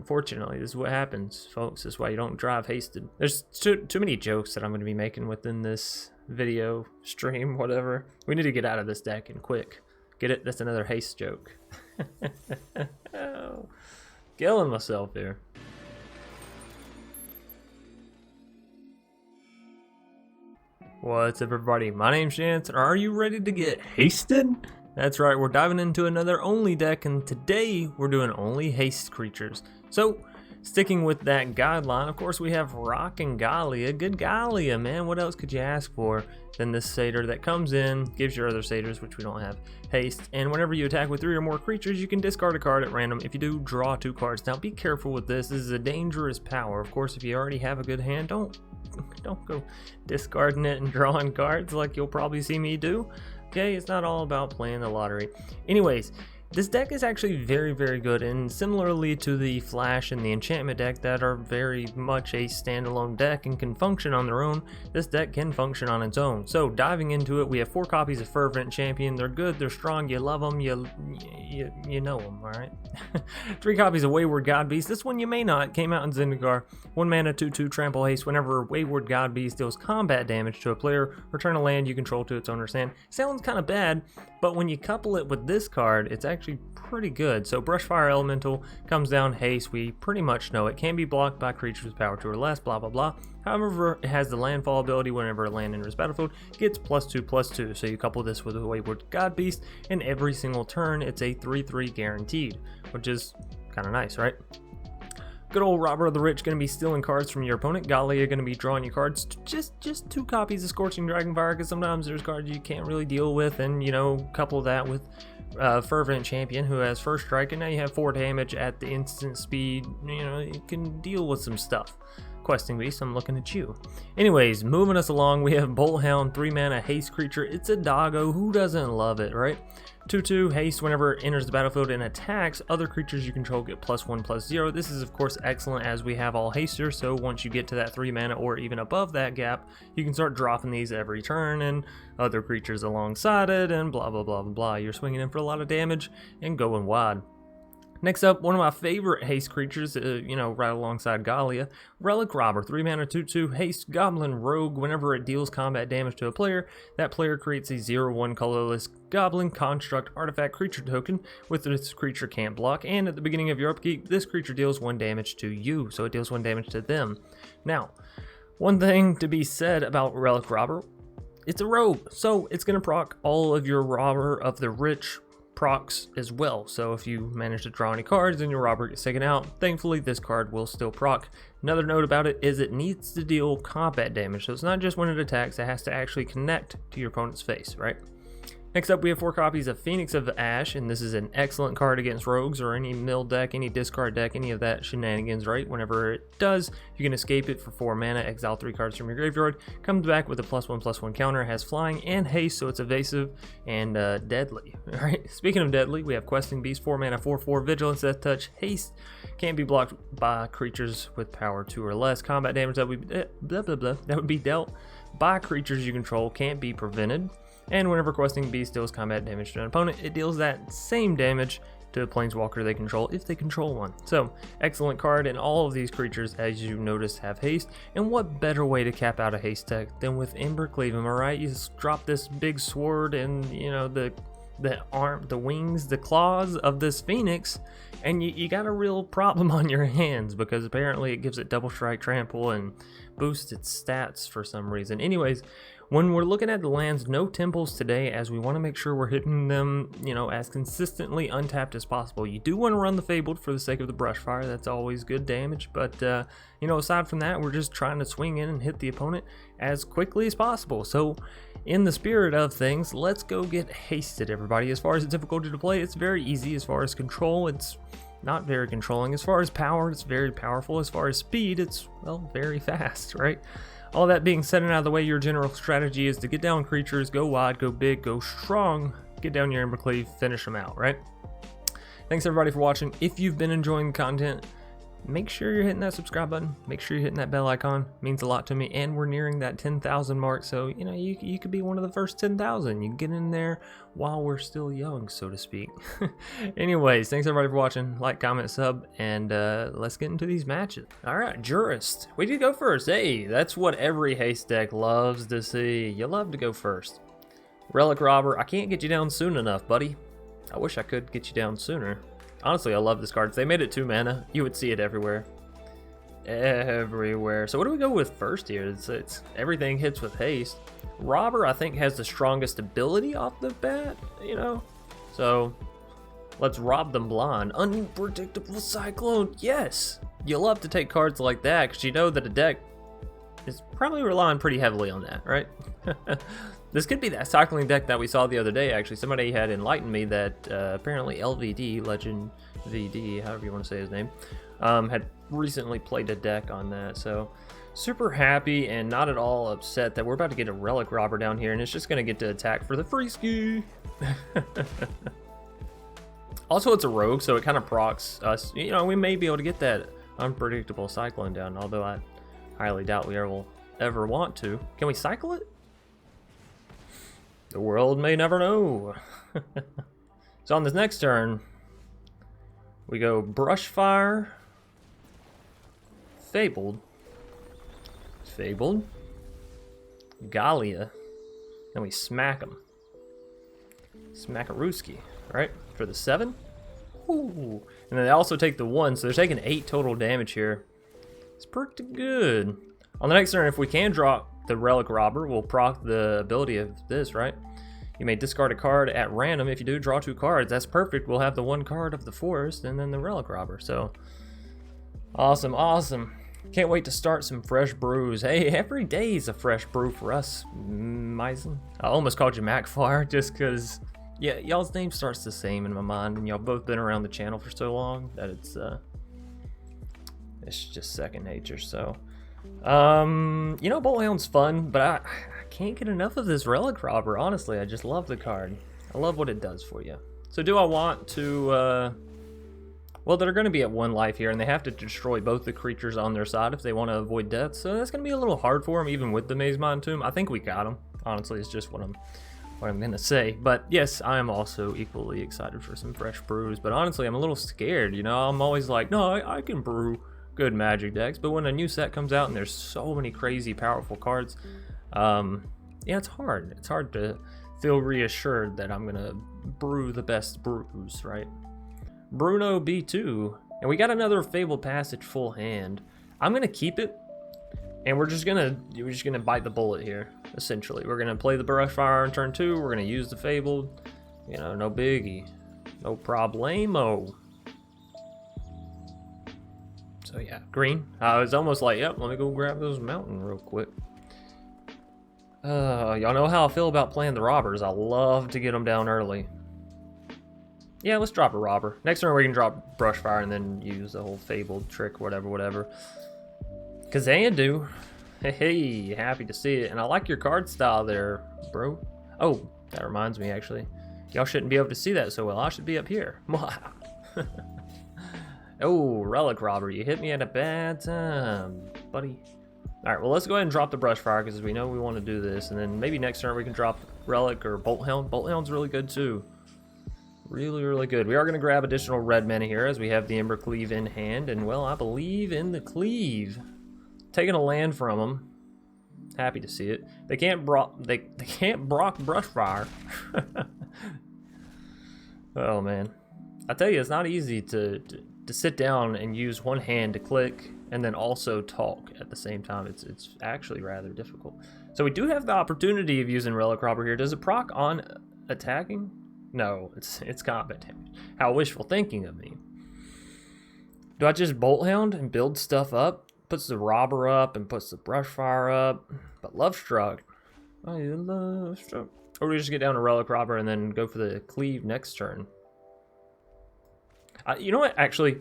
Unfortunately, this is what happens, folks. This is why you don't drive hasted. There's too many jokes that I'm going to be making within this video, stream, whatever. We need to get out of this deck and quick. Get it? That's another haste joke. Oh, killing myself here. What's up, everybody? My name's Chance, and are you ready to get hasted? That's right, we're diving into another only deck, and today we're doing only haste creatures. So, sticking with that guideline, of course, we have rocking Gallia. Good Gallia, man. What else could you ask for than this satyr that comes in, gives your other satyrs, which we don't have, haste, and whenever you attack with 3 or more creatures, you can discard a card at random. If you do, draw 2 cards. Now, be careful with this. This is a dangerous power. Of course, if you already have a good hand, don't go discarding it and drawing cards like you'll probably see me do. Okay, it's not all about playing the lottery. Anyways, this deck is actually very, very good, and similarly to the Flash and the Enchantment deck that are very much a standalone deck and can function on their own, this deck can function on its own. So diving into it, we have 4 copies of Fervent Champion. They're good, they're strong, you love them, you know them, alright? 3 copies of Wayward Guide-Beast. This one you may not. Came out in Zendikar. 1 mana, 2/2 trample haste. Whenever Wayward Guide-Beast deals combat damage to a player, return a land you control to its owner's hand. Sounds kind of bad, but when you couple it with this card, it's actually pretty good. So Brushfire Elemental comes down, haste, we pretty much know it can be blocked by creatures with power 2 or less, blah blah blah. However, it has the landfall ability. Whenever a land enters battlefield, gets +2/+2. So you couple this with a Wayward Guide-Beast, and every single turn it's a 3/3 guaranteed, which is kind of nice, right? Good old Robber of the Rich going to be stealing cards from your opponent. Gallia going to be drawing you cards. Just 2 copies of Scorching Dragonfire, because sometimes there's cards you can't really deal with, and you know, couple that with Fervent Champion, who has first strike, and now you have 4 damage at the instant speed. You know, you can deal with some stuff. Questing Beast, I'm looking at you. Anyways, moving us along, we have Bolt Hound, 3 mana haste creature. It's a doggo. Who doesn't love it, right? 2/2 haste. Whenever it enters the battlefield and attacks, other creatures you control get +1/+0. This is of course excellent as we have all hasters, so once you get to that 3 mana or even above that gap, you can start dropping these every turn and other creatures alongside it and blah blah blah blah blah. You're swinging in for a lot of damage and going wide. Next up, one of my favorite haste creatures, you know, right alongside Gallia, Relic Robber, 3 mana, 2/2 haste goblin rogue. Whenever it deals combat damage to a player, that player creates a 0/1 colorless goblin construct artifact creature token with this creature can't block, and at the beginning of your upkeep, this creature deals 1 damage to you, so it deals 1 damage to them. Now, one thing to be said about Relic Robber, it's a rogue, so it's going to proc all of your Robber of the Rich procs as well. So if you manage to draw any cards and your Robber gets taken out, thankfully this card will still proc. Another note about it is it needs to deal combat damage, so it's not just when it attacks, it has to actually connect to your opponent's face, right? Next up, we have 4 copies of Phoenix of Ash, and this is an excellent card against rogues or any mill deck, any discard deck, any of that shenanigans, right? Whenever it does, you can escape it for 4 mana, exile 3 cards from your graveyard, comes back with a +1/+1 counter, has flying and haste, so it's evasive and deadly, right? Speaking of deadly, we have Questing Beast, 4 mana, 4/4 vigilance, death touch, haste, can't be blocked by creatures with power 2 or less. Combat damage that would be dealt by creatures you control can't be prevented. And whenever Questing Beast deals combat damage to an opponent, it deals that same damage to a planeswalker they control if they control one. So, excellent card, and all of these creatures, as you noticed, have haste. And what better way to cap out a haste deck than with Embercleave, am I right? You just drop this big sword and, you know, the arm, the wings, the claws of this phoenix, and you got a real problem on your hands, because apparently it gives it double strike, trample, and boosts its stats for some reason. Anyways, when we're looking at the lands, no temples today, as we want to make sure we're hitting them, you know, as consistently untapped as possible. You do want to run the Fabled for the sake of the Brushfire. That's always good damage, but you know, aside from that, we're just trying to swing in and hit the opponent as quickly as possible. So in the spirit of things, let's go get hasted, everybody. As far as the difficulty to play, it's very easy. As far as control, it's not very controlling. As far as power, it's very powerful. As far as speed, it's, well, very fast, right? All that being said and out of the way, your general strategy is to get down creatures, go wide, go big, go strong, get down your Embercleave, finish them out, right? Thanks everybody for watching. If you've been enjoying the content, make sure you're hitting that subscribe button. Make sure you're hitting that bell icon. It means a lot to me. And we're nearing that 10,000 mark. So, you know, you could be one of the first 10,000. You can get in there while we're still young, so to speak. Anyways, thanks everybody for watching. Like, comment, sub, and let's get into these matches. All right, Jurist. We did go first. Hey, that's what every haste deck loves to see. You love to go first. Relic Robber. I can't get you down soon enough, buddy. I wish I could get you down sooner. Honestly, I love this card. If they made it 2 mana, you would see it everywhere. Everywhere. So what do we go with first here? It's everything hits with haste. Robber, I think, has the strongest ability off the bat, you know? So let's rob them blind. Unpredictable Cyclone. Yes! You love to take cards like that because you know that a deck is probably relying pretty heavily on that, right? This could be that cycling deck that we saw the other day, actually. Somebody had enlightened me that apparently LVD, Legend VD, however you want to say his name, had recently played a deck on that. So super happy and not at all upset that we're about to get a Relic Robber down here, and it's just going to get to attack for the free ski. Also, it's a rogue, so it kind of procs us. You know, we may be able to get that unpredictable cyclone down, although I highly doubt we will ever want to. Can we cycle it? The world may never know. So on this next turn, we go Brushfire, Fabled, Gallia, and we smack them. Smackarooski, right? For the 7. Ooh. And then they also take the 1, so they're taking 8 total damage here. It's pretty good. On the next turn, if we can draw the Relic Robber, will proc the ability of this, right? You may discard a card at random. If you do, draw 2 cards. That's perfect. We'll have the 1 card of the forest and then the Relic Robber. So awesome, awesome. Can't wait to start some fresh brews. Hey, every day is a fresh brew for us, Maaannn. I almost called you MacFire just because, yeah, y'all's name starts the same in my mind, and y'all both been around the channel for so long that it's just second nature. So you know, Bolt Hound's fun, but I can't get enough of this Relic Robber, honestly. I just love the card. I love what it does for you. So do I want to, well, they're going to be at 1 life here, and they have to destroy both the creatures on their side if they want to avoid death, so that's going to be a little hard for them, even with the Maaannn Tomb. I think we got them. Honestly, it's just what I'm going to say. But yes, I am also equally excited for some fresh brews, but honestly, I'm a little scared, you know? I'm always like, no, I can brew good Magic decks, but when a new set comes out and there's so many crazy powerful cards, yeah, it's hard to feel reassured that I'm gonna brew the best brews, right? Bruno B2, and we got another Fabled Passage full hand. I'm gonna keep it, and we're just gonna bite the bullet here. Essentially, we're gonna play the Brushfire on turn 2. We're gonna use the Fabled, you know, no biggie, no problemo. So yeah, green. I was almost like, yep, let me go grab those mountain real quick. Y'all know how I feel about playing the robbers. I love to get them down early. Yeah, let's drop a robber. Next turn we can drop Brushfire and then use the whole Fabled trick, whatever. Kazandu. Hey, happy to see it. And I like your card style there, bro. Oh, that reminds me, actually. Y'all shouldn't be able to see that so well. I should be up here. Oh, Relic Robber, you hit me at a bad time, buddy. All right, well, let's go ahead and drop the Brushfire because we know we want to do this. And then maybe next turn we can drop Relic or Bolt Hound. Bolt Hound's really good, too. Really good. We are going to grab additional red mana here as we have the Embercleave in hand. And, well, I believe in the Cleave. Taking a land from them. Happy to see it. They can't block Brushfire. Oh, man. I tell you, it's not easy to sit down and use one hand to click and then also talk at the same time. It's actually rather difficult. So we do have the opportunity of using Relic Robber here. Does it proc on attacking? No, it's combat damage. How wishful thinking of me. Do I just Bolt Hound and build stuff up? Puts the Robber up and puts the Brushfire up. But Lovestruck. Oh, yeah, Lovestruck. Or we just get down to Relic Robber and then go for the Cleave next turn. You know what? Actually,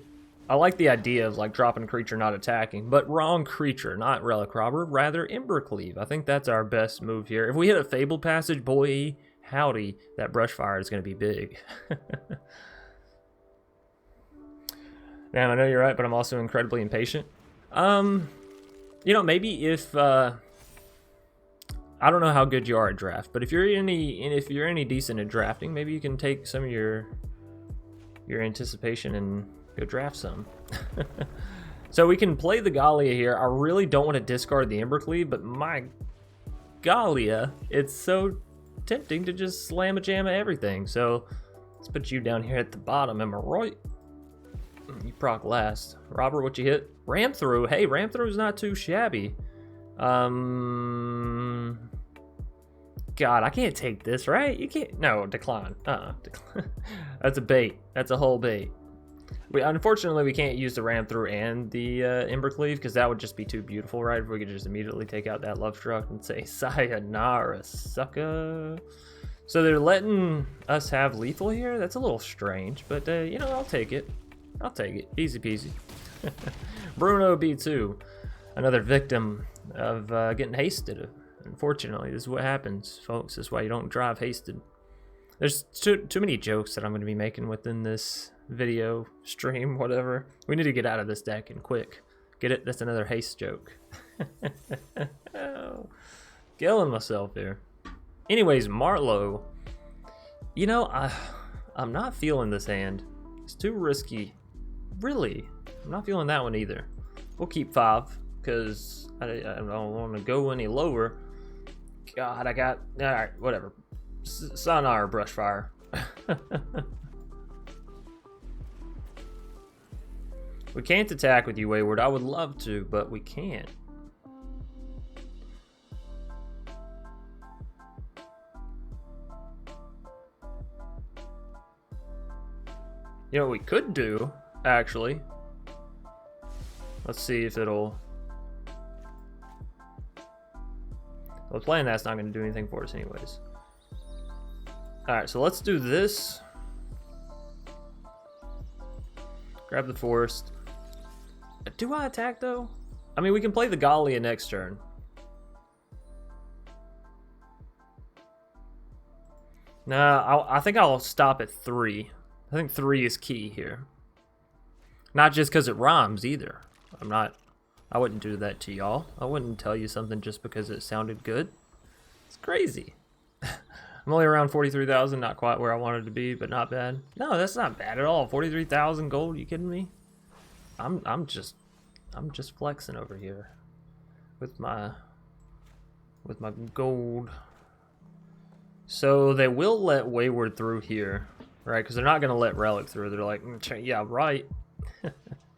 I like the idea of like dropping creature not attacking, but wrong creature, not Relic Robber, rather Embercleave. I think that's our best move here. If we hit a Fabled Passage, boy, howdy, that Brushfire is going to be big. Damn, I know you're right, but I'm also incredibly impatient. You know, maybe if I don't know how good you are at draft, but if you're any decent at drafting, maybe you can take some of your anticipation and go draft some. So we can play the Gallia here. I really don't want to discard the Embercleave, but my Gallia, it's so tempting to just slam a jam at everything. So let's put you down here at the bottom. Am I right? You proc last. Robert, what you hit? Ram through. Hey, ram through is not too shabby. God, I can't take this, right? You can't. No, decline. Decline. That's a bait. That's a whole bait. Unfortunately, we can't use the ram through and the Embercleave because that would just be too beautiful, right? If we could just immediately take out that love struck and say sayonara, sucker. So they're letting us have lethal here. That's a little strange, but you know, I'll take it. I'll take it. Easy peasy. Bruno B2, another victim of getting hasted. Unfortunately, this is what happens, folks. This is why you don't drive hasted. There's too many jokes that I'm going to be making within this video, stream, whatever. We need to get out of this deck and quick. Get it? That's another haste joke. Oh, killing myself here. Anyways, Marlowe. You know, I'm not feeling this hand. It's too risky. Really, I'm not feeling that one either. We'll keep 5 because I don't want to go any lower. God, I got... Alright, whatever. Sayonara, Brushfire. We can't attack with you, Wayward. I would love to, but we can't. You know what we could do, actually? Let's see if it'll... Well, playing that's not going to do anything for us anyways. Alright, so let's do this. Grab the forest. Do I attack, though? I mean, we can play the Gallia next turn. Nah, I think I'll stop at 3. I think 3 is key here. Not just because it rhymes, either. I wouldn't do that to y'all. I wouldn't tell you something just because it sounded good. It's crazy. I'm only around 43,000, not quite where I wanted to be, but not bad. No, that's not bad at all. 43,000 gold, you kidding me? I'm just flexing over here with my gold. So they will let Wayward through here, right? Because they're not going to let Relic through. They're like, yeah, right.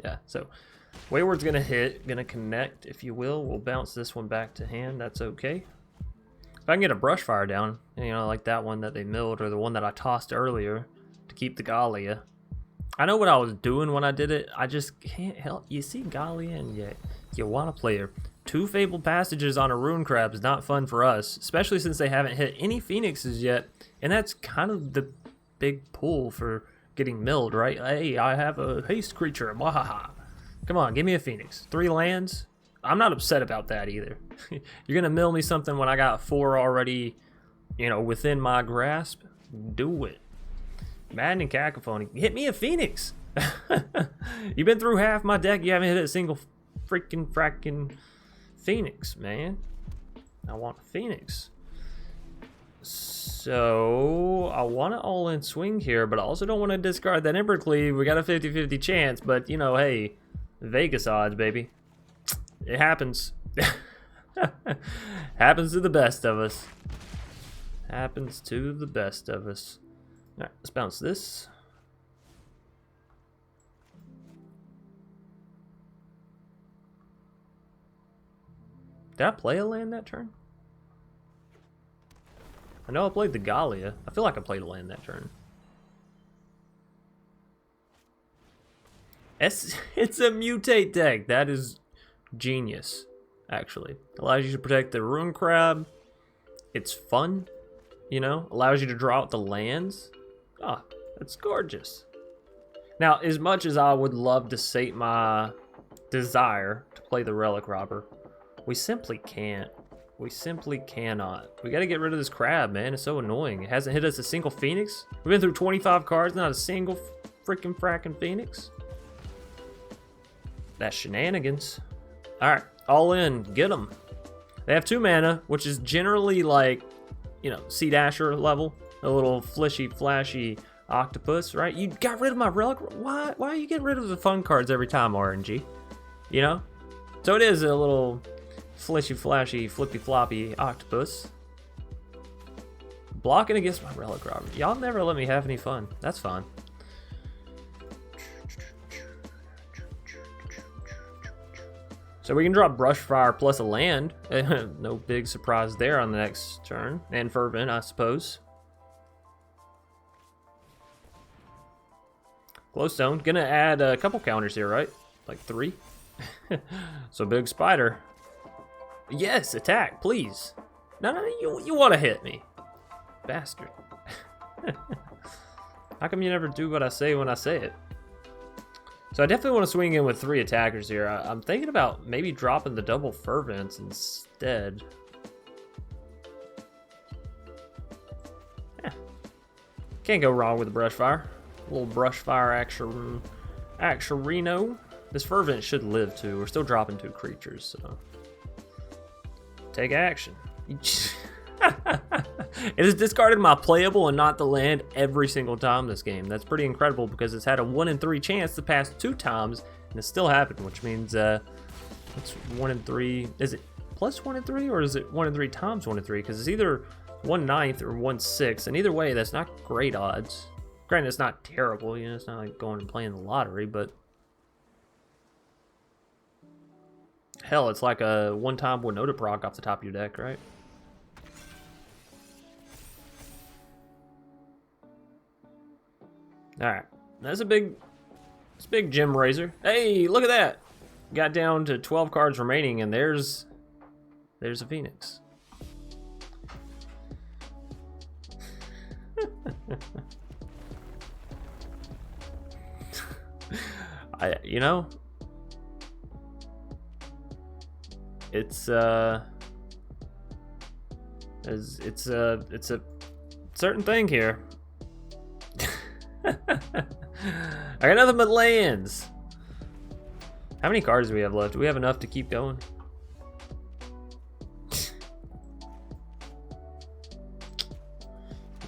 Yeah, so Wayward's going to hit, going to connect, if you will. We'll bounce this one back to hand. That's okay. If I can get a Brushfire down, you know, like that one that they milled or the one that I tossed earlier to keep the Gallia. I know what I was doing when I did it. I just can't help. You see Gallia and you want to play her. 2 Fabled Passages on a Rune Crab is not fun for us, especially since they haven't hit any Phoenixes yet. And that's kind of the big pull for getting milled, right? Hey, I have a haste creature. Wahaha. Come on, give me a Phoenix. 3 lands. I'm not upset about that either. You're going to mill me something when I got 4 already, you know, within my grasp? Do it. Maaannn Cacophony. Hit me a Phoenix. You've been through half my deck. You haven't hit a single fracking Phoenix, man. I want a Phoenix. So I want to all-in swing here, but I also don't want to discard that Embercleave. We got a 50-50 chance, but, you know, hey, Vegas odds, baby. It happens. Happens to the best of us. Happens to the best of us. Alright, let's bounce this. Did I play a land that turn? I know I played the Gallia. I feel like I played a land that turn. It's a mutate deck. That is genius, actually. Allows you to protect the Rune Crab. It's fun, you know? Allows you to draw out the lands. Oh, that's gorgeous. Now, as much as I would love to sate my desire to play the Relic Robber, we simply can't. We simply cannot. We gotta get rid of this crab, man. It's so annoying. It hasn't hit us a single Phoenix. We've been through 25 cards, not a single fracking Phoenix. That's shenanigans. Alright, all in. Get them. They have 2 mana, which is generally like, you know, Sea Dasher level. A little flashy octopus, right? You got rid of my Relic. Why are you getting rid of the fun cards every time, RNG? You know? So it is a little flashy, flippy floppy octopus. Blocking against my Relic Robber. Y'all never let me have any fun. That's fine. So we can drop Brushfire plus a land. No big surprise there on the next turn. And Fervent, I suppose. Glowstone. Gonna add a couple counters here, right? Like 3. So big spider. Yes, attack, please. No, you want to hit me. Bastard. How come you never do what I say when I say it? So I definitely want to swing in with 3 attackers here. I'm thinking about maybe dropping the double Fervents instead. Can't go wrong with the Brushfire. A little Brushfire Actionino. This Fervent should live too. We're still dropping 2 creatures, so take action. It has discarded my playable and not the land every single time this game. That's pretty incredible because it's had a 1 in 3 chance the past 2 times, and it still happened, which means it's 1 in 3. Is it plus 1 in 3 or is it 1 in 3 times 1 in 3? Because it's either 1/9 or 1/6, and either way, that's not great odds. Granted, it's not terrible. You know, it's not like going and playing the lottery, but hell, it's like a one-time Winota proc off the top of your deck, right? Alright, that's a big gem raiser. Hey, look at that! Got down to 12 cards remaining, and there's a Phoenix. You know, it's a certain thing here. I got nothing but lands. How many cards do we have left? Do we have enough to keep going?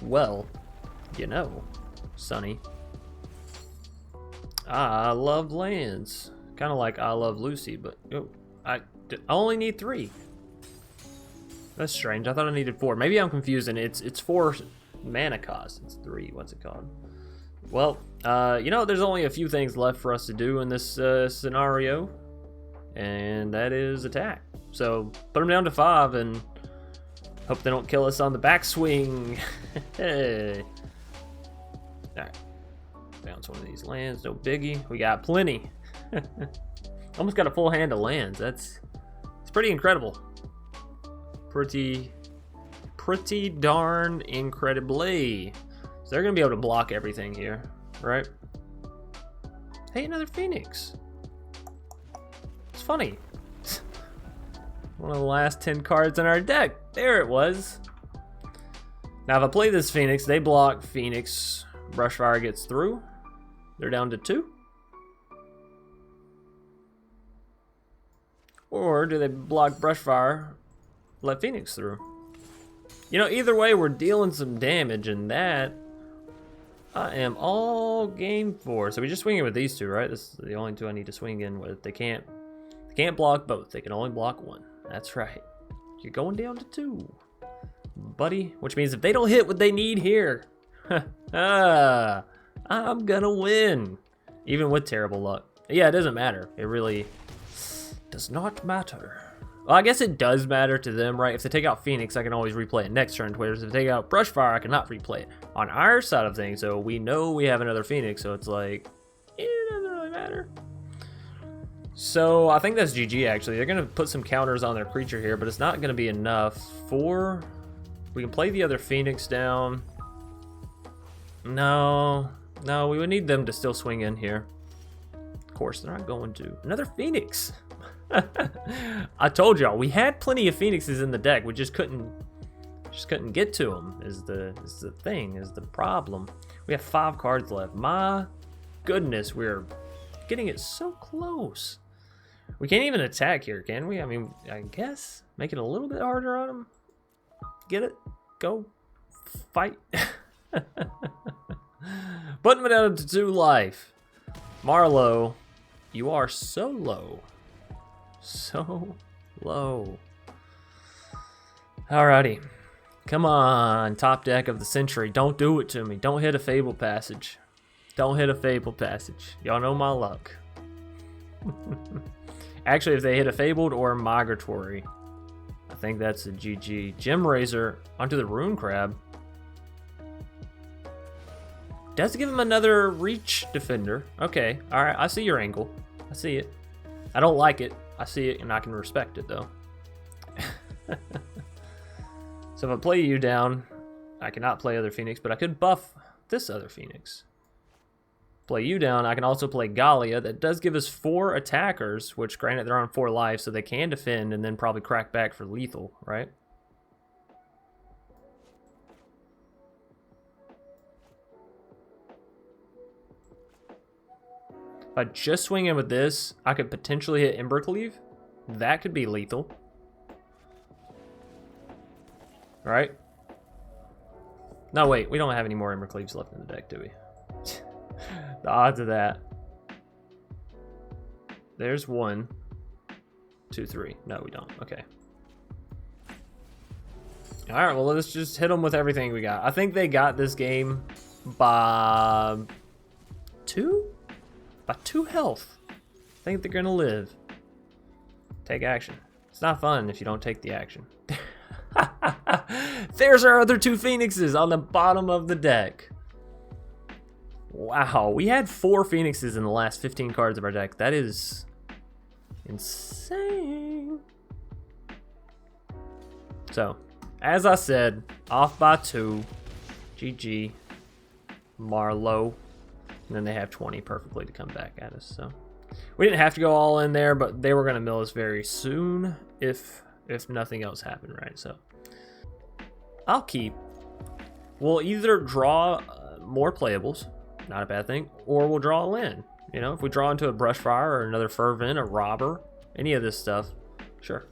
Well, you know, Sonny, I love lands. Kind of like I love Lucy, but I only need 3. That's strange. I thought I needed 4. Maybe I'm confusing. It's 4 mana cost. It's 3. What's it called? Well, you know, there's only a few things left for us to do in this scenario, and that is attack. So put them down to 5 and hope they don't kill us on the backswing. Hey. Alright. Bounce one of these lands, no biggie. We got plenty. Almost got a full hand of lands. It's pretty incredible. Pretty darn incredibly. So they're gonna be able to block everything here, right? Hey, another Phoenix. It's funny. One of the last 10 cards in our deck. There it was. Now if I play this Phoenix, they block Phoenix. Brushfire gets through. They're down to 2. Or do they block Brushfire, let Phoenix through? You know, either way, we're dealing some damage, and that I am all game for. So we just swing in with these 2, right? This is the only 2 I need to swing in with. They can't block both. They can only block 1. That's right. You're going down to 2, buddy. Which means if they don't hit what they need here, I'm gonna win, even with terrible luck. Yeah, it doesn't matter. It really does not matter. Well, I guess it does matter to them, right? If they take out Phoenix, I can always replay it next turn. Whereas if they take out Brushfire, I cannot replay it. On our side of things, so we know we have another Phoenix, so it's like, it doesn't really matter. So I think that's GG, actually. They're going to put some counters on their creature here, but it's not going to be enough for... We can play the other Phoenix down. No, we would need them to still swing in here. Of course, they're not going to. Another Phoenix. I told y'all, we had plenty of Phoenixes in the deck. We just couldn't get to them. Is the problem. We have 5 cards left. My goodness, we're getting it so close. We can't even attack here, can we? I mean, I guess. Make it a little bit harder on him. Get it? Go. Fight. Putting him down to 2 life. Marlowe, you are so low. So low. Alrighty. Come on, top deck of the century. Don't do it to me. Don't hit a Fabled Passage. Don't hit a Fabled Passage. Y'all know my luck. Actually, if they hit a Fabled or a Migratory, I think that's a GG. Gem Razor onto the Rune Crab. Does give him another Reach Defender. Okay, alright, I see your angle. I see it. I don't like it. I see it and I can respect it though. So if I play you down, I cannot play other Phoenix, but I could buff this other Phoenix. Play you down, I can also play Gallia. That does give us 4 attackers, which granted they're on 4 life, so they can defend and then probably crack back for lethal, right? If I just swing in with this, I could potentially hit Embercleave. That could be lethal. Right? No, wait, we don't have any more Embercleaves left in the deck, do we? The odds of that. There's 1, 2, 3. No, we don't. Okay. Alright, well, let's just hit them with everything we got. I think they got this game by 2? By 2 health. I think they're gonna live. Take action. It's not fun if you don't take the action. There's our other 2 Phoenixes on the bottom of the deck. Wow, we had 4 Phoenixes in the last 15 cards of our deck. That is insane. So, as I said, off by 2. GG. Marlowe. And then they have 20 perfectly to come back at us. So, we didn't have to go all in there, but they were going to mill us very soon if nothing else happened, right? So, I'll keep. We'll either draw more playables, not a bad thing, or we'll draw a land. You know, if we draw into a Brushfire or another Fervent, a Robber, any of this stuff, sure.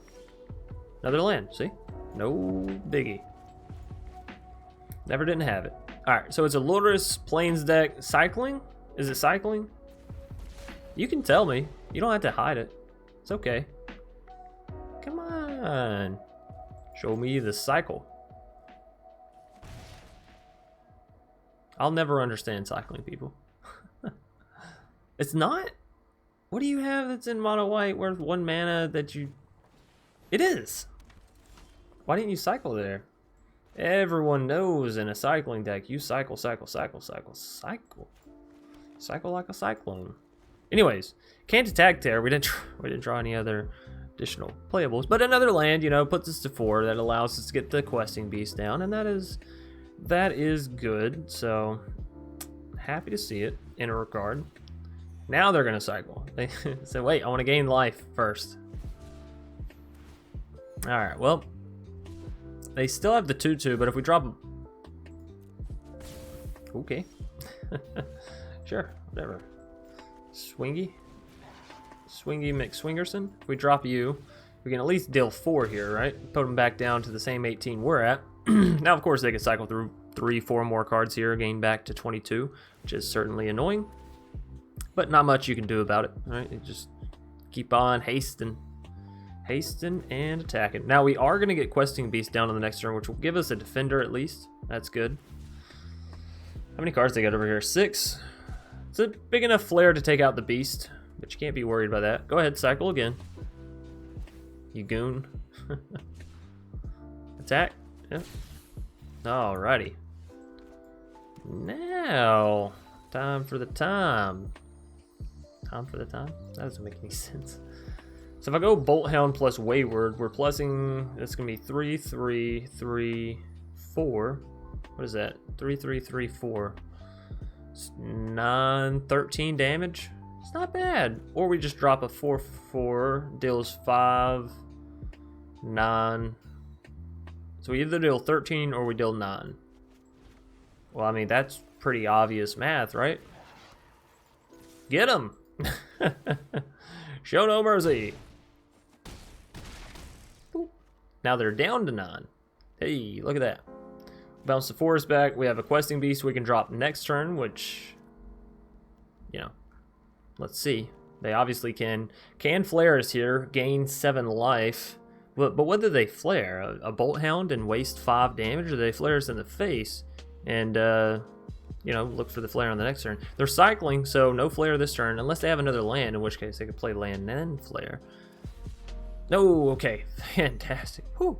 Another land, see? No biggie. Never didn't have it. Alright, so it's a Luris Plains deck. Cycling? Is it cycling? You can tell me. You don't have to hide it. It's okay. Come on. Show me the cycle. I'll never understand cycling, people. It's not? What do you have that's in mono white worth 1 mana that you... It is! Why didn't you cycle there? Everyone knows in a cycling deck, you cycle, cycle, cycle, cycle, cycle. Cycle like a cyclone. Anyways, can't attack there. We didn't draw any other additional playables. But another land, you know, puts us to 4. That allows us to get the questing beast down. And that is good. So, happy to see it in a regard. Now they're going to cycle. They said, wait, I want to gain life first. Alright, well. They still have the 2/2, but if we drop them... Okay. Sure, whatever. Swingy McSwingerson. If we drop you, we can at least deal 4 here, right? Put them back down to the same 18 we're at. Now, of course, they can cycle through 3-4 more cards here, gain back to 22, which is certainly annoying. But not much you can do about it, right? You just keep on hasting and attacking. Now, we are going to get Questing Beast down on the next turn, which will give us a defender at least. That's good. How many cards they got over here? 6. It's a big enough flare to take out the beast, but you can't be worried about that. Go ahead, cycle again. You goon. Attack. Yep. Alrighty. Now, time for the time. Time for the time? That doesn't make any sense. So if I go Bolt Hound plus Wayward, we're plussing, it's going to be 3, 3, 3, 4. What is that? 3, 3, 3, 4. 9, 13 damage. It's not bad. Or we just drop a 4, 4, deals 5, 9. So we either deal 13 or we deal 9. Well, I mean, that's pretty obvious math, right? Get him! Show no mercy. Boop. Now they're down to 9. Hey, look at that. Bounce the forest back. We have a questing beast we can drop next turn, which, you know, let's see. They obviously can flare us here, gain 7 life. But what do they flare? A Bolt Hound and waste 5 damage? Or do they flare us in the face and, you know, look for the flare on the next turn? They're cycling, so no flare this turn, unless they have another land, in which case they could play land and flare. No, okay, fantastic. Whew.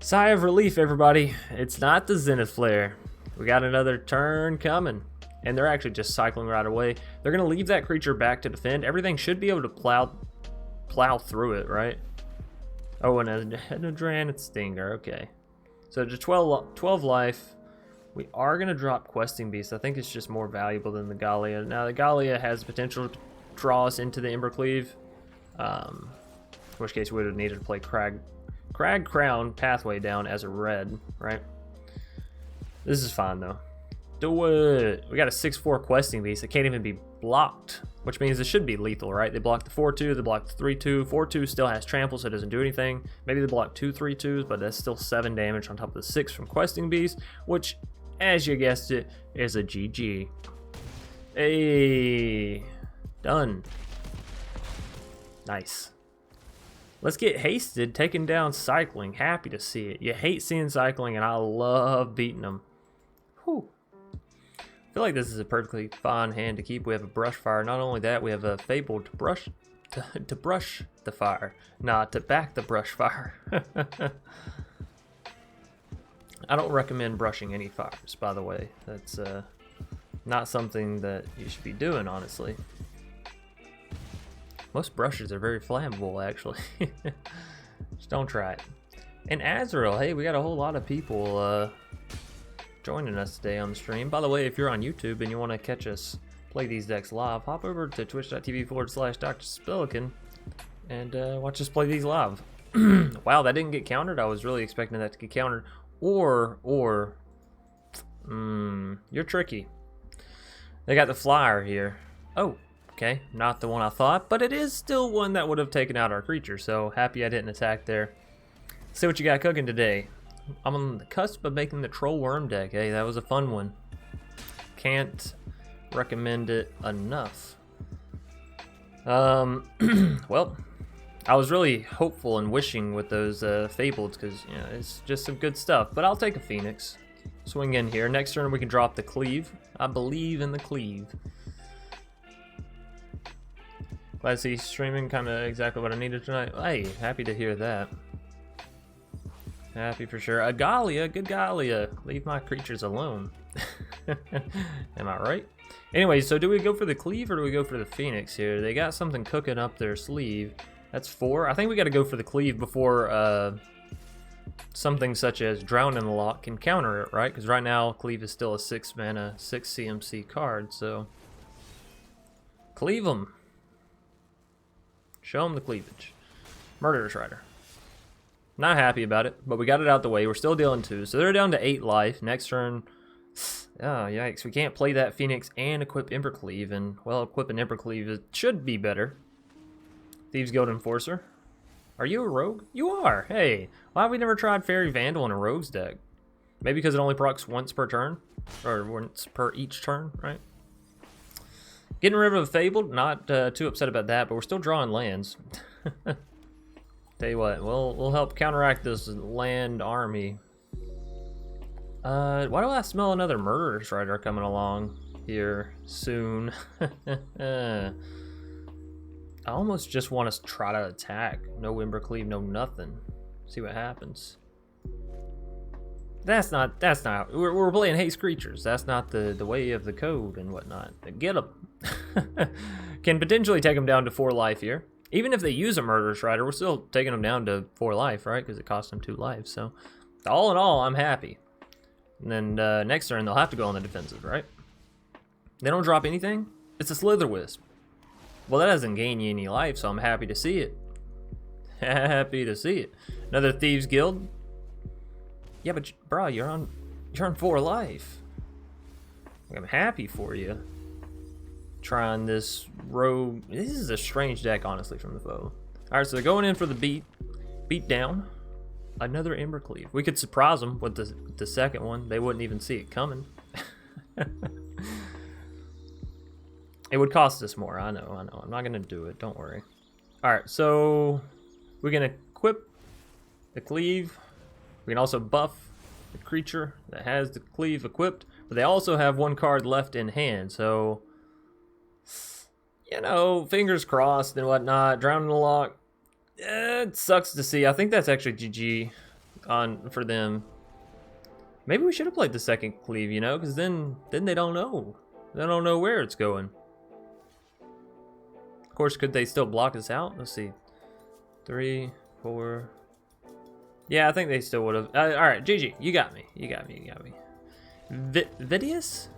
Sigh of relief, everybody. It's not the Zenith Flare. We got another turn coming. And they're actually just cycling right away. They're going to leave that creature back to defend. Everything should be able to plow through it, right? Oh, and a Granite Stinger. Okay. So just 12 life. We are going to drop Questing Beast. I think it's just more valuable than the Gallia. Now, the Gallia has potential to draw us into the Embercleave. In which case, we would have needed to play Cragcrown Pathway down as a red, right? This is fine, though. Do it. We got a 6/4 Questing Beast. It can't even be blocked, which means it should be lethal, right? They blocked the 4/2, they blocked the 3/2. 4/2 still has trample, so it doesn't do anything. Maybe they blocked 2 3/2s, but that's still 7 damage on top of the 6 from Questing Beast, which, as you guessed it, is a GG. Hey, done. Nice. Let's get Hasted, taking down Cycling. Happy to see it. You hate seeing Cycling, and I love beating them. Whew. I feel like this is a perfectly fine hand to keep. We have a Brushfire. Not only that, we have a Fabled to brush the fire, not to back the Brushfire. I don't recommend brushing any fires, by the way. That's not something that you should be doing, honestly. Most brushes are very flammable, actually. Just don't try it. And Azrael, hey, we got a whole lot of people joining us today on the stream. By the way, if you're on YouTube and you want to catch us play these decks live, hop over to twitch.tv/DrSpelican and watch us play these live. Wow, that didn't get countered. I was really expecting that to get countered. Or you're tricky. They got the flyer here. Oh, okay, not the one I thought, but it is still one that would have taken out our creature, so happy I didn't attack there. See what you got cooking today. I'm on the cusp of making the Troll Worm deck. Hey, that was a fun one. Can't recommend it enough. Well, I was really hopeful and wishing with those Fabled, because, you know, it's just some good stuff. But I'll take a Phoenix. Swing in here. Next turn we can drop the Cleave. I believe in the Cleave. Glad to see streaming, kind of exactly what I needed tonight. Hey, happy to hear that. Happy for sure. A Gallia, good Gallia. Leave my creatures alone. Am I right? Anyway, so do we go for the Cleave or do we go for the Phoenix here? They got something cooking up their sleeve. That's 4. I think we got to go for the Cleave before something such as Drown in the Lock can counter it, right? Because right now, Cleave is still a 6 mana, 6 CMC card, so... Cleave them. Show them the cleavage. Murderous Rider. Not happy about it, but we got it out the way. We're still dealing 2, so they're down to 8 life. Next turn, oh yikes, we can't play that Phoenix and equip Embercleave, and well, equipping Embercleave it should be better. Thieves Guild Enforcer. Are you a rogue? You are. Hey, why have we never tried Fairy Vandal in a rogue's deck? Maybe because it only procs once per turn, or once per each turn, right? Getting rid of Fabled, not too upset about that, but we're still drawing lands. Tell you what, we'll help counteract this land army. Why do I smell another Murderous Rider coming along here soon? I almost just want to try to attack. No Embercleave, no nothing. See what happens. That's not, we're playing haste creatures. That's not the way of the code and whatnot. Get them. Can potentially take them down to 4 life here. Even if they use a Murderous Rider, we're still taking them down to 4 life, right? Because it costs them 2 life. So, all in all, I'm happy. And then next turn, they'll have to go on the defensive, right? They don't drop anything? It's a Slitherwisp. Well, that doesn't gain you any life, so I'm happy to see it. Happy to see it. Another Thieves Guild. Yeah, but bro, you're on 4 life. I'm happy for you. trying this rogue. This is a strange deck, honestly, from the foe. All right, so they're going in for the beat down. Another Embercleave. We could surprise them with the second one. They wouldn't even see it coming. It would cost us more. I know. I'm not gonna do it. Don't worry. All right, so we're gonna equip the cleave. We can also buff the creature that has the cleave equipped, but they also have one card left in hand. So, you know, fingers crossed and whatnot. Drowning the Lock. It sucks to see. I think that's actually GG for them. Maybe we should have played the second cleave, you know, because then they don't know. They don't know where it's going. Of course, could they still block us out? Let's see. 3, 4. Yeah, I think they still would have. All right, GG. You got me. You got me. Vidius?